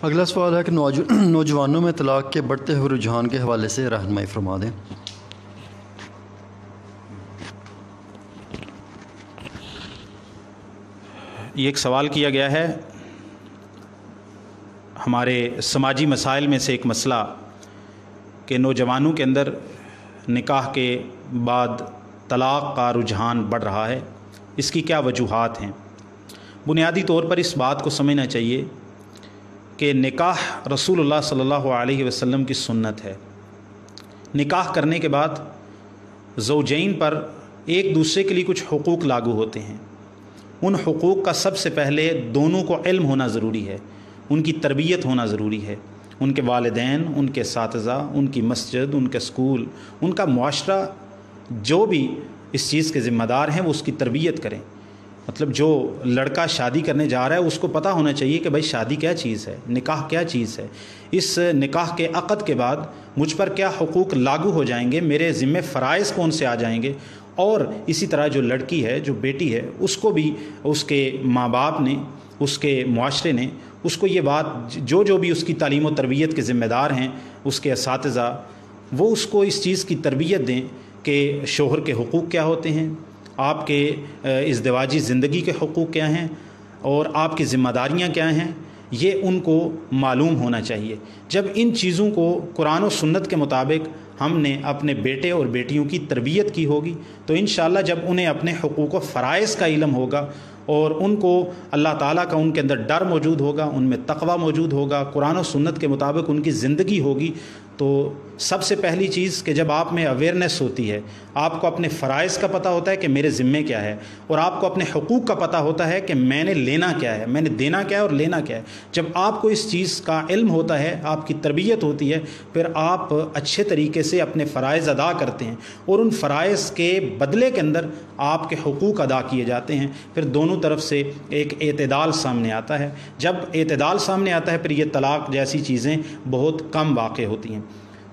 اگلا سوال ہے کہ نوجوانوں میں طلاق کے بڑھتے ہوئے رجحان کے حوالے سے رہنمائی فرما دیں۔ یہ ایک سوال کیا گیا ہے، ہمارے سماجی مسائل میں سے ایک مسئلہ کہ نوجوانوں کے اندر نکاح کے بعد طلاق کا رجحان بڑھ رہا ہے، اس کی کیا وجوہات ہیں؟ بنیادی طور پر اس بات کو سمجھنا چاہیے کہ نکاح رسول اللہ صلی اللہ علیہ وسلم کی سنت ہے۔ نکاح کرنے کے بعد زوجین پر ایک دوسرے کے لیے کچھ حقوق لاگو ہوتے ہیں۔ ان حقوق کا سب سے پہلے دونوں کو علم ہونا ضروری ہے، ان کی تربیت ہونا ضروری ہے، ان کے والدین، ان کے اساتذہ، ان کی مسجد، ان کے اسکول، ان کا معاشرہ جو بھی اس چیز کے ذمہ دار ہیں وہ اس کی تربیت کریں۔ مطلب جو لڑکا شادی کرنے جا رہا ہے اس کو پتہ ہونا چاہیے کہ بھائی شادی کیا چیز ہے، نکاح کیا چیز ہے، اس نکاح کے عقد کے بعد مجھ پر کیا حقوق لاگو ہو جائیں گے، میرے ذمہ فرائض کون سے آ جائیں گے۔ اور اسی طرح جو لڑکی ہے، جو بیٹی ہے، اس کو بھی اس کے ماں باپ نے، اس کے معاشرے نے اس کو یہ بات جو بھی اس کی تعلیم و تربیت کے ذمہ دار ہیں، اس کے اساتذہ، وہ اس کو اس چیز کی تربیت دیں کہ شوہر کے حقوق کیا ہوتے ہیں، آپ کے ازدواجی زندگی کے حقوق کیا ہیں اور آپ کی ذمہ داریاں کیا ہیں، یہ ان کو معلوم ہونا چاہیے۔ جب ان چیزوں کو قرآن و سنت کے مطابق ہم نے اپنے بیٹے اور بیٹیوں کی تربیت کی ہوگی تو انشاءاللہ جب انہیں اپنے حقوق و فرائض کا علم ہوگا اور ان کو اللہ تعالیٰ کا ان کے اندر ڈر موجود ہوگا، ان میں تقوی موجود ہوگا، قرآن و سنت کے مطابق ان کی زندگی ہوگی، تو سب سے پہلی چیز کہ جب آپ میں اویئرنیس ہوتی ہے، آپ کو اپنے فرائض کا پتہ ہوتا ہے کہ میرے ذمے کیا ہے، اور آپ کو اپنے حقوق کا پتہ ہوتا ہے کہ میں نے لینا کیا ہے، میں نے دینا کیا ہے اور لینا کیا ہے۔ جب آپ کو اس چیز کا علم ہوتا ہے، آپ کی تربیت ہوتی ہے، پھر آپ اچھے طریقے سے اپنے فرائض ادا کرتے ہیں اور ان فرائض کے بدلے کے اندر آپ کے حقوق ادا کیے جاتے ہیں۔ پھر دونوں طرف سے ایک اعتدال سامنے آتا ہے۔ جب اعتدال سامنے آتا ہے پھر یہ طلاق جیسی چیزیں بہت کم واقع ہوتی ہیں۔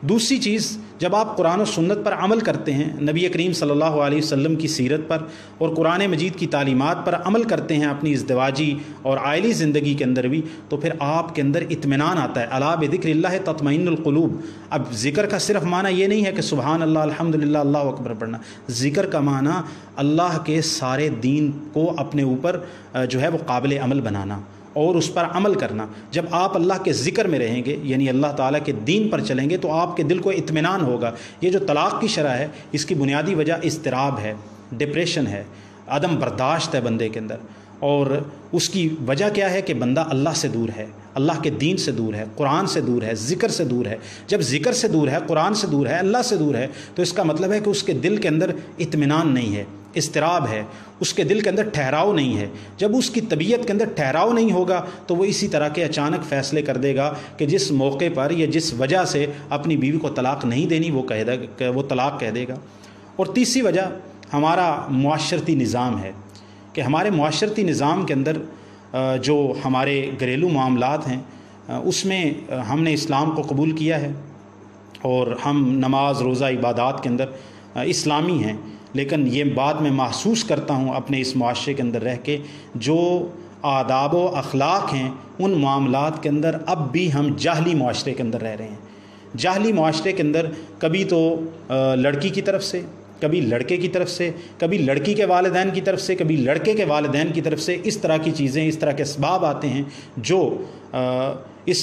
دوسری چیز، جب آپ قرآن و سنت پر عمل کرتے ہیں، نبی کریم صلی اللہ علیہ وسلم کی سیرت پر اور قرآن مجید کی تعلیمات پر عمل کرتے ہیں اپنی ازدواجی اور عائلی زندگی کے اندر بھی، تو پھر آپ کے اندر اطمینان آتا ہے۔ الا بذکر اللہ تطمئن القلوب۔ اب ذکر کا صرف معنی یہ نہیں ہے کہ سبحان اللہ، الحمدللہ، اللہ اکبر پڑھنا۔ ذکر کا معنی اللہ کے سارے دین کو اپنے اوپر جو ہے وہ قابل عمل بنانا اور اس پر عمل کرنا۔ جب آپ اللہ کے ذکر میں رہیں گے، یعنی اللہ تعالیٰ کے دین پر چلیں گے، تو آپ کے دل کو اطمینان ہوگا۔ یہ جو طلاق کی شرح ہے، اس کی بنیادی وجہ اضطراب ہے، ڈپریشن ہے، عدم برداشت ہے بندے کے اندر، اور اس کی وجہ کیا ہے کہ بندہ اللہ سے دور ہے، اللہ کے دین سے دور ہے، قرآن سے دور ہے، ذکر سے دور ہے۔ جب ذکر سے دور ہے، قرآن سے دور ہے، اللہ سے دور ہے، تو اس کا مطلب ہے کہ اس کے دل کے اندر اطمینان نہیں ہے، اضطراب ہے، اس کے دل کے اندر ٹھہراؤ نہیں ہے۔ جب اس کی طبیعت کے اندر ٹھہراؤ نہیں ہوگا تو وہ اسی طرح کے اچانک فیصلے کر دے گا کہ جس موقع پر یا جس وجہ سے اپنی بیوی کو طلاق نہیں دینی وہ طلاق کہہ دے گا۔ اور تیسری وجہ ہمارا معاشرتی نظام ہے کہ ہمارے معاشرتی نظام کے اندر جو ہمارے گھریلو معاملات ہیں اس میں ہم نے اسلام کو قبول کیا ہے اور ہم نماز روزہ عبادات کے اندر اسلامی ہیں، لیکن یہ بات میں محسوس کرتا ہوں اپنے اس معاشرے کے اندر رہ کے، جو آداب و اخلاق ہیں ان معاملات کے اندر اب بھی ہم جاہلی معاشرے کے اندر رہ رہے ہیں۔ جاہلی معاشرے کے اندر کبھی تو لڑکی کی طرف سے، کبھی لڑکے کی طرف سے، کبھی لڑکی کے والدین کی طرف سے، کبھی لڑکے کے والدین کی طرف سے اس طرح کی چیزیں، اس طرح کے اسباب آتے ہیں جو اس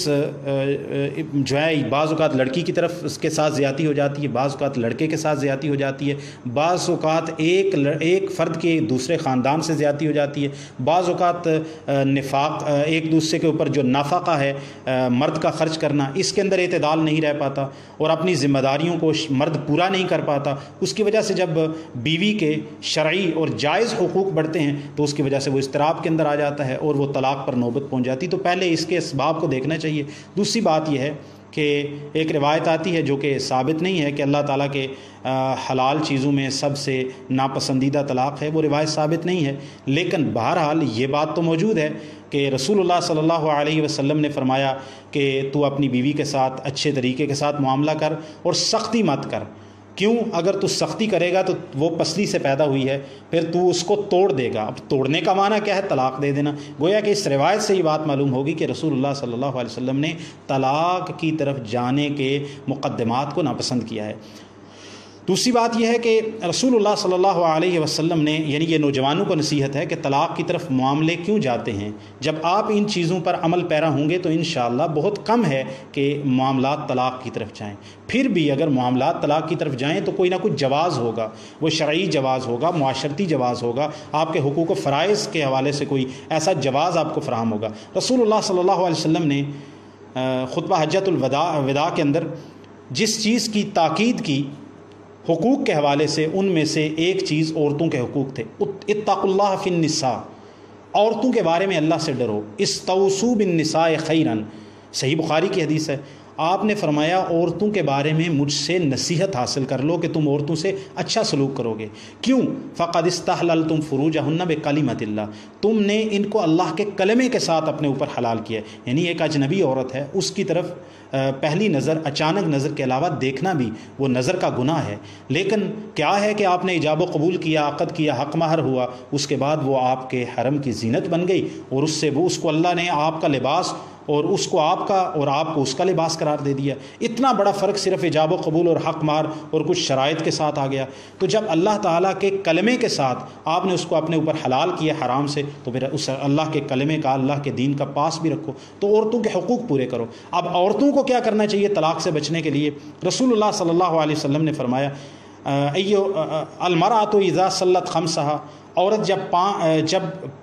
جو ہے بعض اوقات لڑکی کی طرف اس کے ساتھ زیادتی ہو جاتی ہے، بعض اوقات لڑکے کے ساتھ زیادتی ہو جاتی ہے، بعض اوقات ایک فرد کے دوسرے خاندان سے زیادتی ہو جاتی ہے، بعض اوقات نفاق، ایک دوسرے کے اوپر جو نفقہ ہے مرد کا خرچ کرنا، اس کے اندر اعتدال نہیں رہ پاتا اور اپنی ذمہ داریوں کو مرد پورا نہیں کر پاتا۔ اس کی وجہ سے جب بیوی کے شرعی اور جائز حقوق بڑھتے ہیں تو اس کی وجہ سے وہ اضطراب کے اندر آ جاتا ہے اور وہ طلاق پر نوبت پہنچ جاتی۔ تو پہلے اس کے اسباب کو دیکھنا چاہیے۔ دوسری بات یہ ہے کہ ایک روایت آتی ہے جو کہ ثابت نہیں ہے کہ اللہ تعالیٰ کے حلال چیزوں میں سب سے ناپسندیدہ طلاق ہے، وہ روایت ثابت نہیں ہے، لیکن بہرحال یہ بات تو موجود ہے کہ رسول اللہ صلی اللہ علیہ وسلم نے فرمایا کہ تو اپنی بیوی کے ساتھ اچھے طریقے کے ساتھ معاملہ کر اور سختی مت کر، کیوں؟ اگر تو سختی کرے گا تو وہ پسلی سے پیدا ہوئی ہے، پھر تو اس کو توڑ دے گا۔ اب توڑنے کا معنی کیا ہے؟ طلاق دے دینا۔ گویا کہ اس روایت سے یہ بات معلوم ہوگی کہ رسول اللہ صلی اللہ علیہ وسلم نے طلاق کی طرف جانے کے مقدمات کو ناپسند کیا ہے۔ دوسری بات یہ ہے کہ رسول اللہ صلی اللہ علیہ وسلم نے، یعنی یہ نوجوانوں کو نصیحت ہے کہ طلاق کی طرف معاملے کیوں جاتے ہیں؟ جب آپ ان چیزوں پر عمل پیرا ہوں گے تو انشاءاللہ بہت کم ہے کہ معاملات طلاق کی طرف جائیں۔ پھر بھی اگر معاملات طلاق کی طرف جائیں تو کوئی نہ کوئی جواز ہوگا، وہ شرعی جواز ہوگا، معاشرتی جواز ہوگا، آپ کے حقوق و فرائض کے حوالے سے کوئی ایسا جواز آپ کو فراہم ہوگا۔ رسول اللہ صلی اللہ علیہ وسلم نے خطبہ حجۃ الوداع کے اندر جس چیز کی تاکید کی حقوق کے حوالے سے، ان میں سے ایک چیز عورتوں کے حقوق تھے۔ اتقوا اللہ فی النساء، عورتوں کے بارے میں اللہ سے ڈرو۔ استوصوا بالنساء خیرا، صحیح بخاری کی حدیث ہے۔ آپ نے فرمایا عورتوں کے بارے میں مجھ سے نصیحت حاصل کر لو کہ تم عورتوں سے اچھا سلوک کرو گے۔ کیوں؟ فقد استحللتم فروجہن بکلمۃ اللہ، تم نے ان کو اللہ کے کلمے کے ساتھ اپنے اوپر حلال کیا۔ یعنی ایک اجنبی عورت ہے، اس کی طرف پہلی نظر، اچانک نظر کے علاوہ دیکھنا بھی وہ نظر کا گناہ ہے، لیکن کیا ہے کہ آپ نے ایجاب و قبول کیا، عقد کیا، حق مہر ہوا، اس کے بعد وہ آپ کے حرم کی زینت بن گئی، اور اس کو اللہ نے آپ کا لباس اور اس کو آپ کا اور آپ کو اس کا لباس قرار دے دیا۔ اتنا بڑا فرق صرف ایجاب و قبول اور حق مہر اور کچھ شرائط کے ساتھ آ گیا۔ تو جب اللہ تعالیٰ کے کلمے کے ساتھ آپ نے اس کو اپنے اوپر حلال کیا حرام سے، تو پھر اس اللہ کے کلمے کا، اللہ کے دین کا پاس بھی رکھو، تو عورتوں کے حقوق پورے کرو۔ اب عورتوں کو کیا کرنا چاہیے طلاق سے بچنے کے لیے؟ رسول اللہ صلی اللہ علیہ وسلم نے فرمایا المرأۃ اذا صلت خمسہا، عورت جب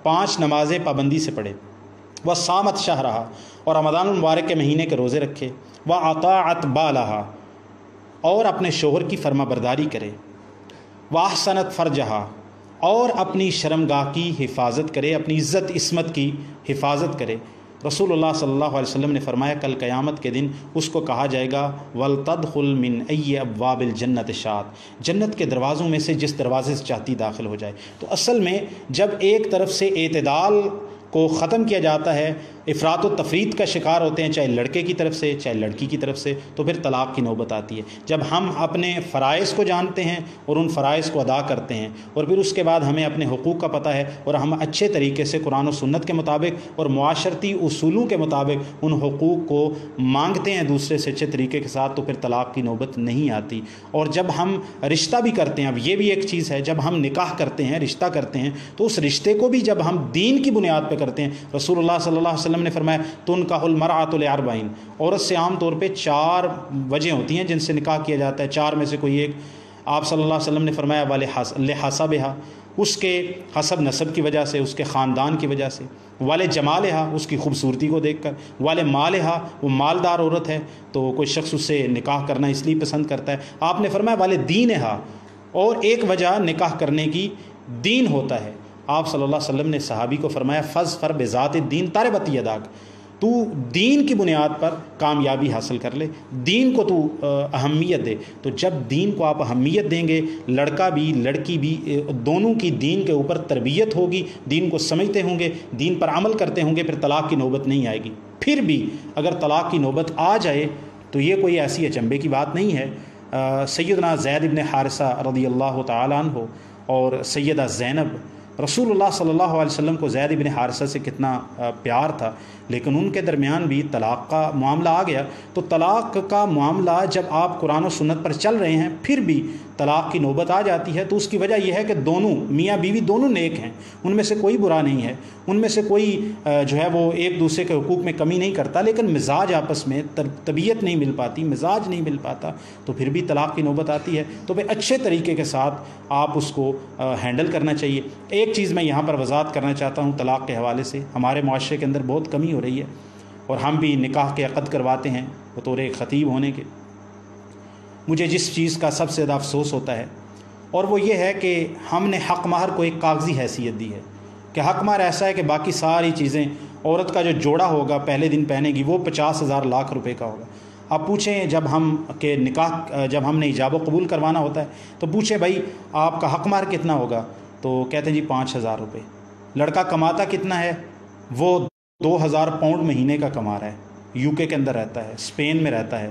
5 نمازیں پابندی سے پڑھے، وصامت شہرہا، اور رمضان المبارک کے مہینے کے روزے رکھے، واطاعت بالہا، اور اپنے شوہر کی فرما برداری کرے، واحسنت فرجہا، اور اپنی شرمگاہ کی حفاظت کرے، اپنی عزت عصمت کی حفاظت کرے۔ رسول اللہ صلی اللہ علیہ وسلم نے فرمایا کل قیامت کے دن اس کو کہا جائے گا وَلْتَدْخُلْ مِنْ أَيِّ أَبْوَابِ الْجَنَّةِ شَاءَتْ، جنت کے دروازوں میں سے جس دروازے سے چاہتی داخل ہو جائے۔ تو اصل میں جب ایک طرف سے اعتدال کو ختم کیا جاتا ہے، افراط و تفریط کا شکار ہوتے ہیں، چاہے لڑکے کی طرف سے چاہے لڑکی کی طرف سے، تو پھر طلاق کی نوبت آتی ہے۔ جب ہم اپنے فرائض کو جانتے ہیں اور ان فرائض کو ادا کرتے ہیں، اور پھر اس کے بعد ہمیں اپنے حقوق کا پتہ ہے، اور ہم اچھے طریقے سے قرآن و سنت کے مطابق اور معاشرتی اصولوں کے مطابق ان حقوق کو مانگتے ہیں دوسرے سے اچھے طریقے کے ساتھ، تو پھر طلاق کی نوبت نہیں آتی۔ اور جب ہم رشتہ بھی کرتے ہیں، اب یہ بھی ایک چیز ہے، جب ہم نکاح کرتے ہیں، رشتہ کرتے ہیں، تو اس رشتے کو بھی جب ہم دین کی بنیاد پہ کرتے ہیں، رسول اللہ صلی اللہ علیہ وسلم نے فرمایا تنکح المرأۃ لأربعین، عورت سے عام طور پہ 4 وجہ ہوتی ہیں جن سے نکاح کیا جاتا ہے، 4 میں سے کوئی ایک۔ آپ صلی اللہ علیہ وسلم نے فرمایا لحسبہا، اس کے حسب نسب کی وجہ سے، اس کے خاندان کی وجہ سے، ولجمالہا، اس کی خوبصورتی کو دیکھ کر، ولمالہا، وہ مالدار عورت ہے تو کوئی شخص اس سے نکاح کرنا اس لیے پسند کرتا ہے۔ آپ نے فرمایا ولدینہا، اور ایک وجہ نکاح کرنے کی دین ہوتا ہے۔ آپ صلی اللہ علیہ وسلم نے صحابی کو فرمایا فظفر بذات الدین تربت یداک، تو دین کی بنیاد پر کامیابی حاصل کر لے، دین کو تو اہمیت دے۔ تو جب دین کو آپ اہمیت دیں گے، لڑکا بھی لڑکی بھی دونوں کی دین کے اوپر تربیت ہوگی، دین کو سمجھتے ہوں گے، دین پر عمل کرتے ہوں گے، پھر طلاق کی نوبت نہیں آئے گی۔ پھر بھی اگر طلاق کی نوبت آ جائے تو یہ کوئی ایسی اچنبے کی بات نہیں ہے۔ سیدنا زید بن حارثہ رضی اللہ تعالیٰ عنہ اور سیدہ زینب، رسول اللہ صلی اللہ علیہ وسلم کو زید بن حارثہ سے کتنا پیار تھا، لیکن ان کے درمیان بھی طلاق کا معاملہ آ گیا۔ تو طلاق کا معاملہ جب آپ قرآن و سنت پر چل رہے ہیں پھر بھی طلاق کی نوبت آ جاتی ہے، تو اس کی وجہ یہ ہے کہ دونوں میاں بیوی دونوں نیک ہیں، ان میں سے کوئی برا نہیں ہے، ان میں سے کوئی جو ہے وہ ایک دوسرے کے حقوق میں کمی نہیں کرتا، لیکن مزاج آپس میں طبیعت نہیں مل پاتی، مزاج نہیں مل پاتا، تو پھر بھی طلاق کی نوبت آتی ہے۔ تو پھر اچھے طریقے کے ساتھ آپ اس کو ہینڈل کرنا چاہیے۔ ایک چیز میں یہاں پر وضاحت کرنا چاہتا ہوں طلاق کے حوالے سے، ہمارے معاشرے کے اندر بہت کمی ہو رہی ہے، اور ہم بھی نکاح کے عقد کرواتے ہیں بطور ایک خطیب ہونے کے۔ مجھے جس چیز کا سب سے زیادہ افسوس ہوتا ہے، اور وہ یہ ہے کہ ہم نے حق مہر کو ایک کاغذی حیثیت دی ہے، کہ حق مہر ایسا ہے کہ باقی ساری چیزیں، عورت کا جو جوڑا ہوگا پہلے دن پہنے گی وہ 50,000 لاکھ روپے کا ہوگا۔ آپ پوچھیں جب ہم کہ نکاح جب ہم نے ایجاب و قبول کروانا ہوتا ہے تو پوچھیں بھائی آپ کا حق مہر کتنا ہوگا، تو کہتے ہیں جی 5,000 روپے۔ لڑکا کماتا کتنا ہے؟ وہ 2,000 پاؤنڈ مہینے کا کما رہا ہے، UK کے اندر رہتا ہے، اسپین میں رہتا ہے،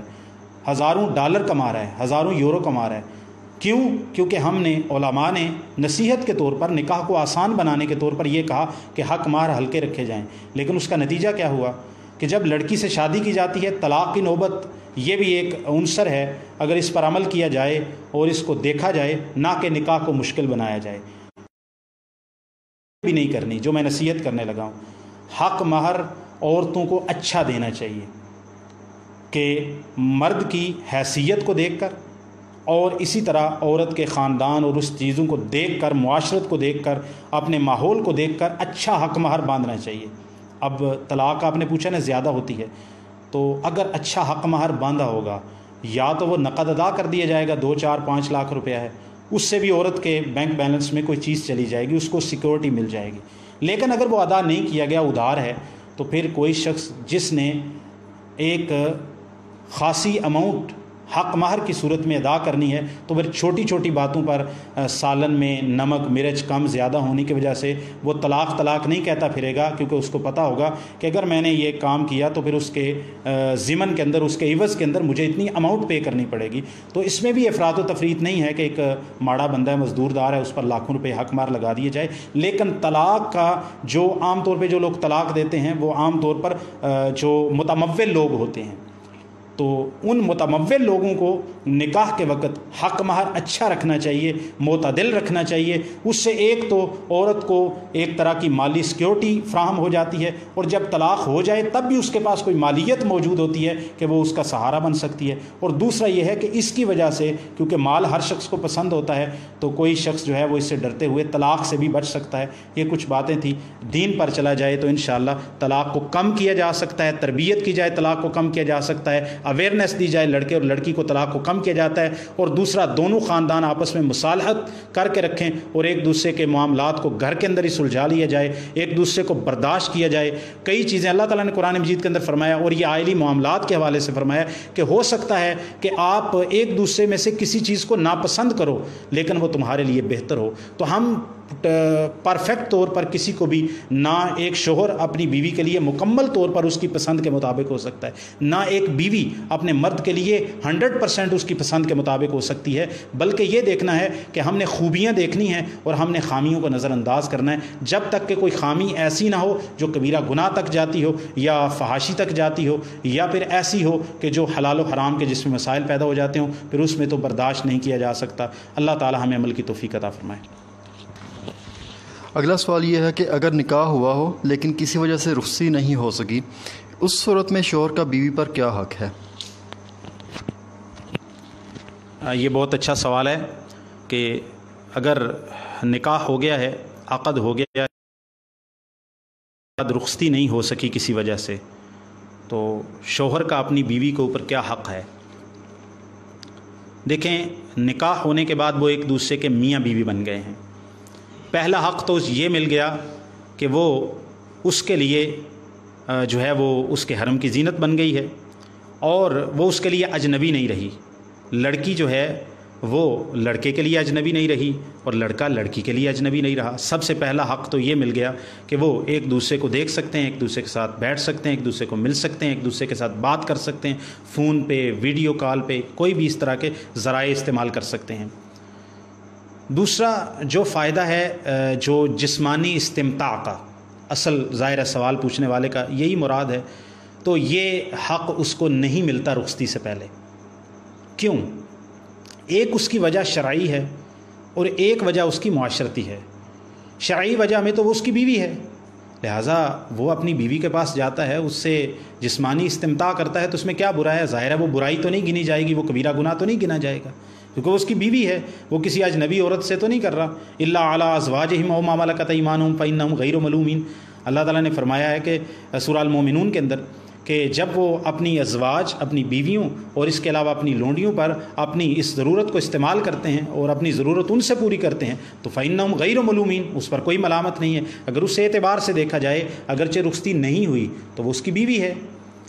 ہزاروں ڈالر کما رہا ہے، ہزاروں یورو کما رہا ہے۔ کیوں؟ کیونکہ ہم نے علماء نے نصیحت کے طور پر نکاح کو آسان بنانے کے طور پر یہ کہا کہ حق مہر ہلکے رکھے جائیں، لیکن اس کا نتیجہ کیا ہوا کہ جب لڑکی سے شادی کی جاتی ہے طلاق کی نوبت یہ بھی ایک عنصر ہے، اگر اس پر عمل کیا جائے اور اس کو دیکھا جائے، نہ کہ نکاح کو مشکل بنایا جائے، بھی نہیں کرنی جو میں نصیحت کرنے لگا ہوں۔ حق مہر عورتوں کو اچھا دینا چاہیے کہ مرد کی حیثیت کو دیکھ کر اور اسی طرح عورت کے خاندان اور اس چیزوں کو دیکھ کر، معاشرت کو دیکھ کر، اپنے ماحول کو دیکھ کر اچھا حق مہر باندھنا چاہیے۔ اب طلاق آپ نے پوچھا نا زیادہ ہوتی ہے، تو اگر اچھا حق مہر باندھا ہوگا یا تو وہ نقد ادا کر دیا جائے گا، 2 4 5 لاکھ روپیہ ہے، اس سے بھی عورت کے بینک بیلنس میں کوئی چیز چلی جائے گی، اس کو سیکورٹی مل جائے گی۔ لیکن اگر وہ ادا نہیں کیا گیا، ادھار ہے، تو پھر کوئی شخص جس نے ایک خاصی اماؤنٹ حق مہر کی صورت میں ادا کرنی ہے، تو پھر چھوٹی چھوٹی باتوں پر سالن میں نمک مرچ کم زیادہ ہونے کی وجہ سے وہ طلاق نہیں کہتا پھرے گا، کیونکہ اس کو پتہ ہوگا کہ اگر میں نے یہ کام کیا تو پھر اس کے ضمن کے اندر، اس کے عوض کے اندر مجھے اتنی اماؤنٹ پے کرنی پڑے گی۔ تو اس میں بھی افراط و تفریط نہیں ہے کہ ایک ماڑا بندہ ہے، مزدور دار ہے، اس پر لاکھوں روپے حق مہر لگا دیے جائے۔ لیکن طلاق کا جو عام طور پہ جو لوگ طلاق دیتے ہیں وہ عام طور پر جو متمول لوگ ہوتے ہیں، تو ان متمول لوگوں کو نکاح کے وقت حق مہر اچھا رکھنا چاہیے، معتدل رکھنا چاہیے۔ اس سے ایک تو عورت کو ایک طرح کی مالی سیکیورٹی فراہم ہو جاتی ہے، اور جب طلاق ہو جائے تب بھی اس کے پاس کوئی مالیت موجود ہوتی ہے کہ وہ اس کا سہارا بن سکتی ہے۔ اور دوسرا یہ ہے کہ اس کی وجہ سے، کیونکہ مال ہر شخص کو پسند ہوتا ہے، تو کوئی شخص جو ہے وہ اس سے ڈرتے ہوئے طلاق سے بھی بچ سکتا ہے۔ یہ کچھ باتیں تھیں۔ دین پر چلا جائے تو انشاءاللہ طلاق کو کم کیا جا سکتا ہے، تربیت کی جائے طلاق کو کم کیا جا سکتا ہے، اویئرنیس دی جائے لڑکے اور لڑکی کو طلاق کو کم کیا جاتا ہے۔ اور دوسرا، دونوں خاندان آپس میں مصالحت کر کے رکھیں اور ایک دوسرے کے معاملات کو گھر کے اندر ہی سلجھا لیا جائے، ایک دوسرے کو برداشت کیا جائے۔ کئی چیزیں اللہ تعالیٰ نے قرآن مجید کے اندر فرمایا، اور یہ عائلی معاملات کے حوالے سے فرمایا کہ ہو سکتا ہے کہ آپ ایک دوسرے میں سے کسی چیز کو ناپسند کرو لیکن وہ تمہارے لیے بہتر ہو۔ تو ہم پرفیکٹ طور پر کسی کو بھی، نہ ایک شوہر اپنی بیوی کے لیے مکمل طور پر اس کی پسند کے مطابق ہو سکتا ہے، نہ ایک بیوی اپنے مرد کے لیے 100% اس کی پسند کے مطابق ہو سکتی ہے، بلکہ یہ دیکھنا ہے کہ ہم نے خوبیاں دیکھنی ہیں اور ہم نے خامیوں کو نظر انداز کرنا ہے، جب تک کہ کوئی خامی ایسی نہ ہو جو کبیرہ گناہ تک جاتی ہو یا فحاشی تک جاتی ہو، یا پھر ایسی ہو کہ جو حلال و حرام کے جس میں مسائل پیدا ہو جاتے ہوں، پھر اس میں تو برداشت نہیں کیا جا سکتا۔ اللہ تعالی ہمیں عمل کی توفیق عطا فرمائے۔ اگلا سوال یہ ہے کہ اگر نکاح ہوا ہو لیکن کسی وجہ سے رخصتی نہیں ہو سکی، اس صورت میں شوہر کا بیوی پر کیا حق ہے؟ یہ بہت اچھا سوال ہے کہ اگر نکاح ہو گیا ہے، عقد ہو گیا ہے، رخصتی نہیں ہو سکی کسی وجہ سے، تو شوہر کا اپنی بیوی کے اوپر کیا حق ہے؟ دیکھیں، نکاح ہونے کے بعد وہ ایک دوسرے کے میاں بیوی بن گئے ہیں۔ پہلا حق تو یہ مل گیا کہ وہ اس کے لیے جو ہے وہ اس کے حرم کی زینت بن گئی ہے، اور وہ اس کے لیے اجنبی نہیں رہی۔ لڑکی جو ہے وہ لڑکے کے لیے اجنبی نہیں رہی، اور لڑکا لڑکی کے لیے اجنبی نہیں رہا۔ سب سے پہلا حق تو یہ مل گیا کہ وہ ایک دوسرے کو دیکھ سکتے ہیں، ایک دوسرے کے ساتھ بیٹھ سکتے ہیں، ایک دوسرے کو مل سکتے ہیں، ایک دوسرے کے ساتھ بات کر سکتے ہیں، فون پہ، ویڈیو کال پہ، کوئی بھی اس طرح کے ذرائع استعمال کر سکتے ہیں۔ دوسرا جو فائدہ ہے جو جسمانی استمتاع کا، اصل ظاہر سوال پوچھنے والے کا یہی مراد ہے، تو یہ حق اس کو نہیں ملتا رخصتی سے پہلے۔ کیوں؟ ایک اس کی وجہ شرعی ہے اور ایک وجہ اس کی معاشرتی ہے۔ شرعی وجہ میں تو وہ اس کی بیوی ہے، لہٰذا وہ اپنی بیوی کے پاس جاتا ہے، اس سے جسمانی استمتاع کرتا ہے، تو اس میں کیا برا ہے؟ ظاہر ہے وہ برائی تو نہیں گنی جائے گی، وہ کبیرہ گناہ تو نہیں گنا جائے گا، کیونکہ وہ اس کی بیوی ہے، وہ کسی اجنبی عورت سے تو نہیں کر رہا۔ الا علی ازواجہم او ما ملکت ایمانہم فانہم غیر ملومین۔ اللہ تعالیٰ نے فرمایا ہے کہ سورہ المومنون کے اندر کہ جب وہ اپنی ازواج، اپنی بیویوں اور اس کے علاوہ اپنی لونڈیوں پر اپنی اس ضرورت کو استعمال کرتے ہیں اور اپنی ضرورت ان سے پوری کرتے ہیں، تو فإنہم غیر ملومین، اس پر کوئی ملامت نہیں ہے۔ اگر اس اعتبار سے دیکھا جائے، اگرچہ رخصتی نہیں ہوئی تو وہ اس کی بیوی ہے،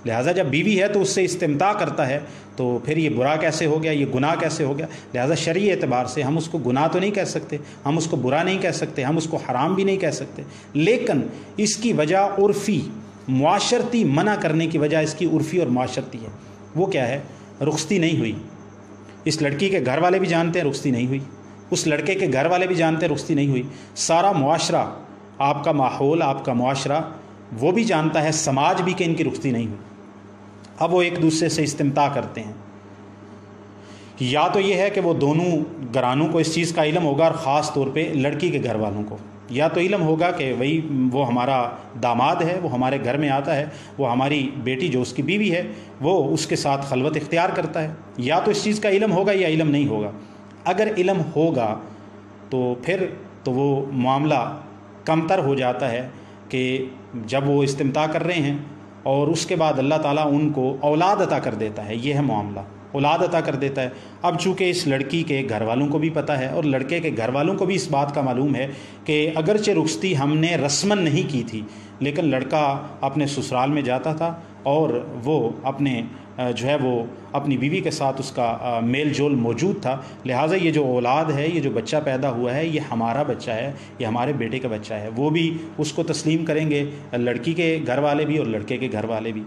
لہٰذا جب بیوی ہے تو اس سے استمتاع کرتا ہے، تو پھر یہ برا کیسے ہو گیا، یہ گناہ کیسے ہو گیا؟ لہٰذا شرعی اعتبار سے ہم اس کو گناہ تو نہیں کہہ سکتے، ہم اس کو برا نہیں کہہ سکتے، ہم اس کو حرام بھی نہیں کہہ سکتے، لیکن اس کی وجہ عرفی معاشرتی منع کرنے کی وجہ اس کی عرفی اور معاشرتی ہے۔ وہ کیا ہے؟ رخصتی نہیں ہوئی، اس لڑکی کے گھر والے بھی جانتے ہیں رخصتی نہیں ہوئی، اس لڑکے کے گھر والے بھی جانتے ہیں رخصتی نہیں ہوئی، سارا معاشرہ، آپ کا ماحول، آپ کا معاشرہ وہ بھی جانتا ہے، سماج بھی، کہ ان کی رخصتی نہیں ہوئی۔ اب وہ ایک دوسرے سے استمتاع کرتے ہیں۔ یا تو یہ ہے کہ وہ دونوں گھرانوں کو اس چیز کا علم ہوگا، اور خاص طور پہ لڑکی کے گھر والوں کو، یا تو علم ہوگا کہ وہی وہ ہمارا داماد ہے، وہ ہمارے گھر میں آتا ہے، وہ ہماری بیٹی جو اس کی بیوی ہے وہ اس کے ساتھ خلوت اختیار کرتا ہے، یا تو اس چیز کا علم ہوگا یا علم نہیں ہوگا۔ اگر علم ہوگا تو پھر تو وہ معاملہ کمتر ہو جاتا ہے کہ جب وہ استمتاع کر رہے ہیں اور اس کے بعد اللہ تعالیٰ ان کو اولاد عطا کر دیتا ہے، یہ ہے معاملہ، اولاد عطا کر دیتا ہے۔ اب چونکہ اس لڑکی کے گھر والوں کو بھی پتہ ہے اور لڑکے کے گھر والوں کو بھی اس بات کا معلوم ہے کہ اگرچہ رخصتی ہم نے رسماً نہیں کی تھی، لیکن لڑکا اپنے سسرال میں جاتا تھا اور وہ اپنے جو ہے وہ اپنی بیوی کے ساتھ اس کا میل جول موجود تھا، لہٰذا یہ جو اولاد ہے، یہ جو بچہ پیدا ہوا ہے، یہ ہمارا بچہ ہے، یہ ہمارے بیٹے کا بچہ ہے۔ وہ بھی اس کو تسلیم کریں گے، لڑکی کے گھر والے بھی اور لڑکے کے گھر والے بھی۔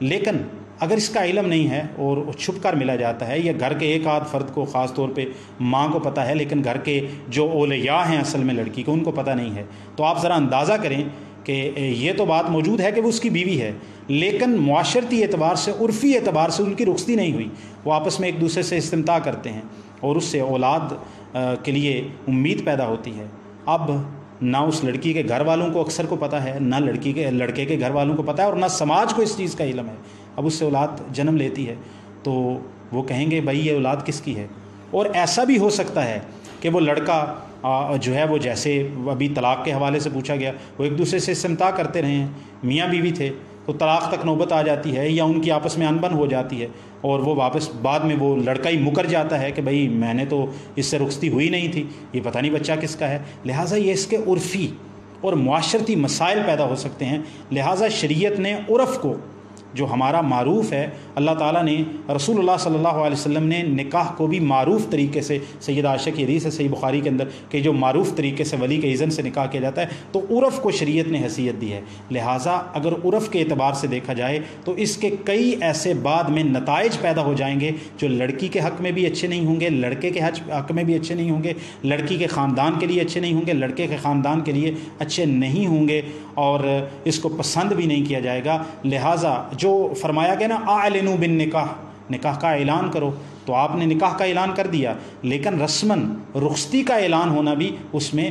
لیکن اگر اس کا علم نہیں ہے اور چھپ کر ملا جاتا ہے، یا گھر کے ایک آدھ فرد کو، خاص طور پہ ماں کو پتہ ہے لیکن گھر کے جو اولیاء ہیں اصل میں لڑکی کو، ان کو پتہ نہیں ہے، تو آپ ذرا اندازہ کریں کہ یہ تو بات موجود ہے کہ وہ اس کی بیوی ہے، لیکن معاشرتی اعتبار سے، عرفی اعتبار سے ان کی رخصتی نہیں ہوئی۔ وہ آپس میں ایک دوسرے سے استمتاع کرتے ہیں اور اس سے اولاد کے لیے امید پیدا ہوتی ہے۔ اب نہ اس لڑکی کے گھر والوں کو اکثر کو پتہ ہے، نہ لڑکے کے گھر والوں کو پتہ ہے، اور نہ سماج کو اس چیز کا علم ہے۔ اب اس سے اولاد جنم لیتی ہے تو وہ کہیں گے بھائی یہ اولاد کس کی ہے؟ اور ایسا بھی ہو سکتا ہے کہ وہ لڑکا جو ہے وہ، جیسے ابھی طلاق کے حوالے سے پوچھا گیا، وہ ایک دوسرے سے استمتاع کرتے رہے ہیں، میاں بیوی تھے، تو طلاق تک نوبت آ جاتی ہے یا ان کی آپس میں انبن ہو جاتی ہے، اور وہ واپس بعد میں وہ لڑکا ہی مکر جاتا ہے کہ بھائی میں نے تو اس سے رخصتی ہوئی نہیں تھی، یہ پتہ نہیں بچہ کس کا ہے۔ لہٰذا یہ اس کے عرفی اور معاشرتی مسائل پیدا ہو سکتے ہیں۔ لہٰذا شریعت نے عرف کو، جو ہمارا معروف ہے، اللہ تعالیٰ نے، رسول اللہ صلی اللہ علیہ وسلم نے نکاح کو بھی معروف طریقے سے، سیدہ عائشہ کی حدیث ہے صحیح بخاری کے اندر کہ جو معروف طریقے سے ولی کے اذن سے نکاح کیا جاتا ہے، تو عرف کو شریعت نے حیثیت دی ہے۔ لہٰذا اگر عرف کے اعتبار سے دیکھا جائے تو اس کے کئی ایسے بعد میں نتائج پیدا ہو جائیں گے جو لڑکی کے حق میں بھی اچھے نہیں ہوں گے، لڑکے کے حق میں بھی اچھے نہیں ہوں گے، لڑکی کے خاندان کے لیے اچھے نہیں ہوں گے، لڑکے کے خاندان کے لیے اچھے نہیں ہوں گے، اور اس کو پسند بھی نہیں کیا جائے گا۔ لہٰذا جو فرمایا گیا نا اعلنوا بالنکاح، نکاح کا اعلان کرو، تو آپ نے نکاح کا اعلان کر دیا، لیکن رسماً رخصتی کا اعلان ہونا بھی اس میں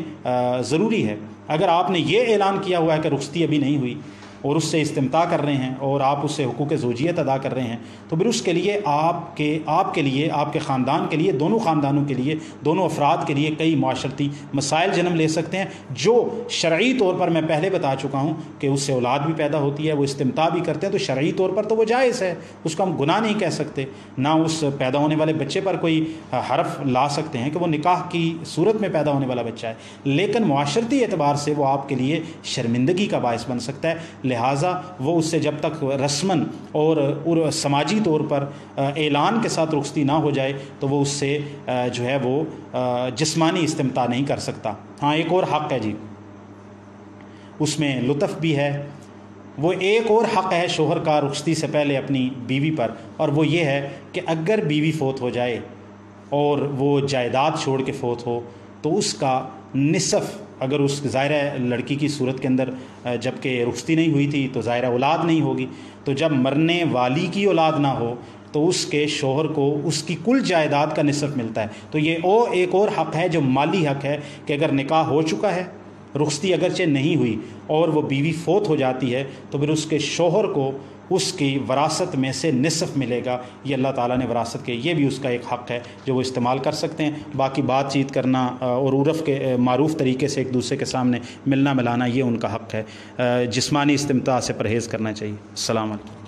ضروری ہے۔ اگر آپ نے یہ اعلان کیا ہوا ہے کہ رخصتی ابھی نہیں ہوئی اور اس سے استمتاع کر رہے ہیں اور آپ اس سے حقوق زوجیت ادا کر رہے ہیں، تو پھر اس کے لیے آپ کے لیے، آپ کے خاندان کے لیے، دونوں خاندانوں کے لیے، دونوں افراد کے لیے کئی معاشرتی مسائل جنم لے سکتے ہیں، جو شرعی طور پر میں پہلے بتا چکا ہوں کہ اس سے اولاد بھی پیدا ہوتی ہے، وہ استمتاع بھی کرتے ہیں، تو شرعی طور پر تو وہ جائز ہے، اس کو ہم گناہ نہیں کہہ سکتے، نہ اس پیدا ہونے والے بچے پر کوئی حرف لا سکتے ہیں کہ وہ نکاح کی صورت میں پیدا ہونے والا بچہ ہے، لیکن معاشرتی اعتبار سے وہ آپ کے لیے شرمندگی کا باعث بن سکتا ہے۔ لہٰذا وہ اس سے جب تک رسماً اور سماجی طور پر اعلان کے ساتھ رخصتی نہ ہو جائے تو وہ اس سے جو ہے وہ جسمانی استمتاع نہیں کر سکتا۔ ہاں ایک اور حق ہے جی، اس میں لطف بھی ہے، وہ ایک اور حق ہے شوہر کا رخصتی سے پہلے اپنی بیوی پر، اور وہ یہ ہے کہ اگر بیوی فوت ہو جائے اور وہ جائیداد چھوڑ کے فوت ہو تو اس کا نصف، اگر اس ظاہرہ لڑکی کی صورت کے اندر جب کہ رخصتی نہیں ہوئی تھی تو ظاہرہ اولاد نہیں ہوگی، تو جب مرنے والی کی اولاد نہ ہو تو اس کے شوہر کو اس کی کل جائیداد کا نصف ملتا ہے۔ تو یہ ایک اور حق ہے جو مالی حق ہے کہ اگر نکاح ہو چکا ہے، رخصتی اگرچہ نہیں ہوئی اور وہ بیوی فوت ہو جاتی ہے تو پھر اس کے شوہر کو اس کی وراثت میں سے نصف ملے گا۔ یہ اللہ تعالیٰ نے وراثت کے، یہ بھی اس کا ایک حق ہے جو وہ استعمال کر سکتے ہیں۔ باقی بات چیت کرنا اور عرف کے معروف طریقے سے ایک دوسرے کے سامنے ملنا ملانا، یہ ان کا حق ہے۔ جسمانی استمتاع سے پرہیز کرنا چاہیے۔ السلام علیکم۔